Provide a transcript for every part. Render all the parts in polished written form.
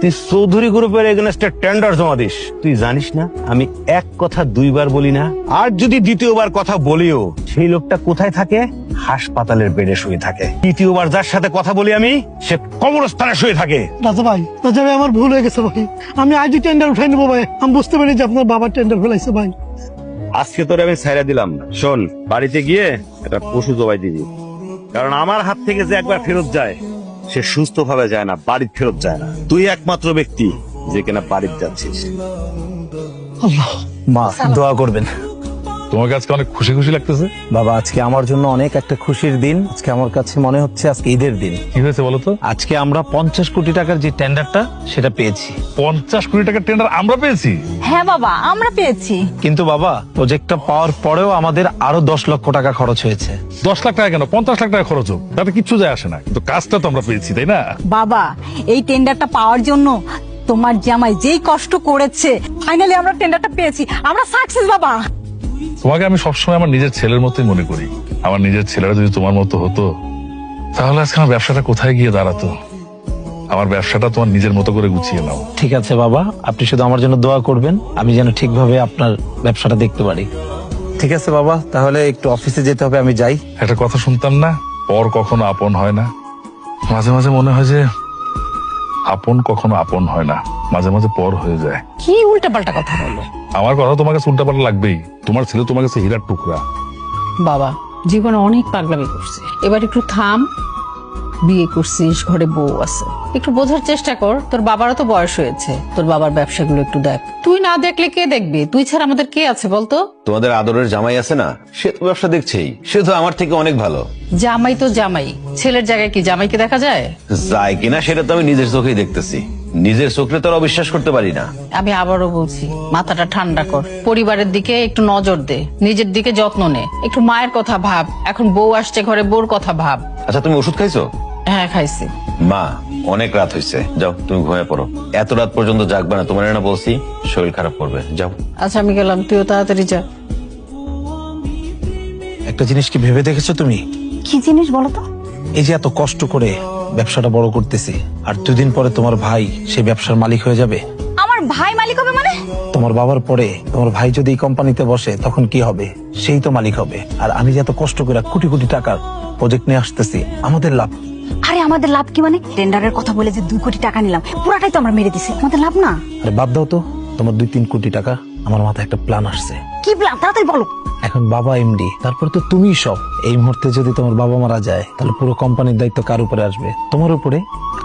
তুই চৌধুরী গ্রুপের এগেনস্টে টেন্ডার জমা দিস। তুই জানিস না আমি এক কথা দুইবার বলি না, আর যদি দ্বিতীয়বার কথা বলিও সেই লোকটা কোথায় থাকে? হাসপাতালের বেডে শুয়ে থাকে। তৃতীয়বার যার সাথে কথা বলি আমি, সে কবরস্থানে শুয়ে থাকে। রাজা ভাই আমার ভুল হয়ে গেছে ভাই। আমি আজই টেন্ডার উঠাই নেবো ভাই। আমি বুঝতে পারি যে আপনার বাবার টেন্ডার ফেলাইছে ভাই। আজকে তোরে আমি ছাইরা দিলাম না। শোন, বাড়িতে গিয়ে একটা পশু জবাই দিবি, কারণ আমার হাত থেকে যে একবার ফেরত যায় সে সুস্থ ভাবে যায় না, বাড়ি ফেরত যায় না। তুই একমাত্র ব্যক্তি যে কিনা বাড়িতে যাচ্ছিস। মা দোয়া করবেন। তোমাকে আজকে অনেক খুশি খুশি লাগতেছে। বাবা আজকে আমার জন্য অনেক একটা খুশির দিন। আজকে আমার কাছে মনে হচ্ছে আজকে ঈদের দিন। কি হয়েছে বলো তো? আজকে আমরা 50 কোটি টাকার যে টেন্ডারটা সেটা পেয়েছি। 50 কোটি টাকার টেন্ডার আমরা পেয়েছি? হ্যাঁ বাবা, আমরা পেয়েছি। কিন্তু বাবা প্রজেক্টটা পাওয়ার পরেও আমাদের আরো 10 লক্ষ টাকা খরচ হয়েছে। 10 লাখ টাকা কেন, 50 লাখ টাকা খরচ হোক, তাতে কিচ্ছু যায় আসে না, কিন্তু কাজটা তো আমরা পেয়েছি, তাই না? বাবা, এই টেন্ডারটা পাওয়ার জন্য তোমার জামাই যেই কষ্ট করেছে, ফাইনালি আমরা টেন্ডারটা পেয়েছি। আমরা সাকসেস বাবা। তোমাকে আমি সবসময় আমার নিজের ছেলের মতোই মনে করি। আমার নিজের ছেলেরা যদি তোমার মতো হতো, তাহলে আজকে আমার ব্যবসাটা কোথায় গিয়ে দাঁড়াতো। আমার ব্যবসাটা তোমার নিজের মতো করে গুছিয়ে নাও। ঠিক আছে বাবা, আপনি শুধু আমার জন্য দোয়া করবেন, আমি যেন ঠিকভাবে আপনার ব্যবসাটা দেখতে পারি। ঠিক আছে বাবা, তাহলে একটু অফিসে যেতে হবে, আমি যাই। একটা কথা শুনতাম না, পর কখনো আপন হয় না। মাঝে মাঝে মনে হয় যে আপন কখনো আপন হয় না, মাঝে মাঝে পর হয়ে যায়। কি উল্টাপাল্টা কথা বলো। আমার কথা তোমাকে উল্টাপাল্টা লাগবেই। তোমার ছেলে তোমার কাছে হীরার টুকরা। বাবা জীবনে অনেক পাগলামি করছে, এবার একটু থাম। বিয়ে করছিস, ঘরে বউ আছে, একটু বোঝার চেষ্টা কর। তোর বাবারও তো বয়স হয়েছে, তোর বাবার ব্যবসাগুলো একটু দেখ। তুই না দেখলে কে দেখবে? তুই ছাড়া আমাদের কে আছে বলতো? তোমাদের আদরের জামাই আছে না, সে তো ব্যবসা দেখছেই, সে তো আমার থেকে অনেক ভালো। জামাই তো জামাই, ছেলের জায়গায় কি জামাইকে দেখা যায়? যায় কিনা সেটা তো আমি নিজের চোখেই দেখতেছি। নিজের চোখে তো আর অবিশ্বাস করতে পারি না। আমি আবারও বলছি, মাথাটা ঠান্ডা কর, পরিবারের দিকে একটু নজর দে, নিজের দিকে যত্ন নে, একটু মায়ের কথা ভাব। এখন বউ আসছে ঘরে, বউর কথা ভাব। আচ্ছা, তুমি ওষুধ খাইছো? হ্যাঁ খাইছি। মা, অনেক রাত হয়েছে, যাও তুমি ঘুমিয়ে পড়ো। এত রাত পর্যন্ত জাগবা না, তোমার না বলছি শরীর খারাপ করবে, যাও। আচ্ছা আমি গেলাম, তুইও তাড়াতাড়ি যা। একটা জিনিস কি ভেবে দেখেছো তুমি? কি জিনিস বলো তো? এই যে এত কষ্ট করে ব্যবসাটা বড় করতেছি, আর 2 দিন পরে তোমার ভাই সেই ব্যবসার মালিক হয়ে যাবে। আমার ভাই মালিক হবে মানে? তোমার বাবার পরে তোমার ভাই যদি এই কোম্পানিতে বসে তখন কি হবে? সেই তো মালিক হবে। আর আমি যে এত কষ্ট করে কোটি কোটি টাকার প্রজেক্ট নিয়ে আসতেছি, আমাদের লাভ। আরে আমাদের লাভ কি মানে? টেন্ডারের কথা বলে যে 2 কোটি টাকা নিলাম, পুরাটাই তো আমরা মেরে দিছি, আমাদের লাভ না? আরে বাদ দাও তো, তোমার 2-3 কোটি টাকা। আমার মাথায় একটা প্ল্যান আসছে। কি প্ল্যান? তাড়াতাড়ি বলো। এখন বাবা এমডি, তারপরে তো তুমি সব। এই মুহূর্তে যদি তোমার বাবা মারা যায়, তাহলে পুরো কোম্পানির দায়িত্ব কার উপরে আসবে? তোমার উপরে।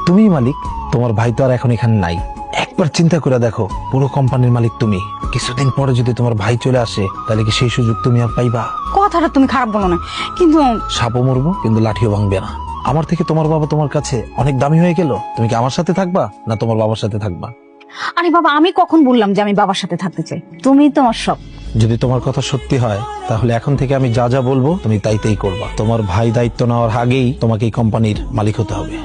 তুমিই মালিক, তোমার ভাই তো আর এখন এখানে নাই। একবার চিন্তা করে দেখো, পুরো কোম্পানির মালিক তুমি। কিছুদিন পরে যদি তোমার ভাই চলে আসে, তাহলে কি সেই সুযোগ তুমি আর পাইবা? কথাটা তুমি খারাপ বলো না, কিন্তু সাপও মরবো কিন্তু লাঠিও ভাঙবে না। আমার থেকে তোমার বাবা তোমার কাছে অনেক দামি হয়ে গেল। তুমি কি আমার সাথে থাকবা না তোমার বাবার সাথে থাকবা? আরে বাবা, আমি কখন বললাম যে আমি বাবার সাথে থাকতে চাই? তুমি তোমার সব। যদি তোমার কথা সত্যি হয়, তাহলে এখন থেকে আমি যা যা বলবো তুমি তাই করবা। তোমার ভাই দায়িত্ব নেওয়ার আগেই তোমাকে এই কোম্পানির মালিক হতে হবে।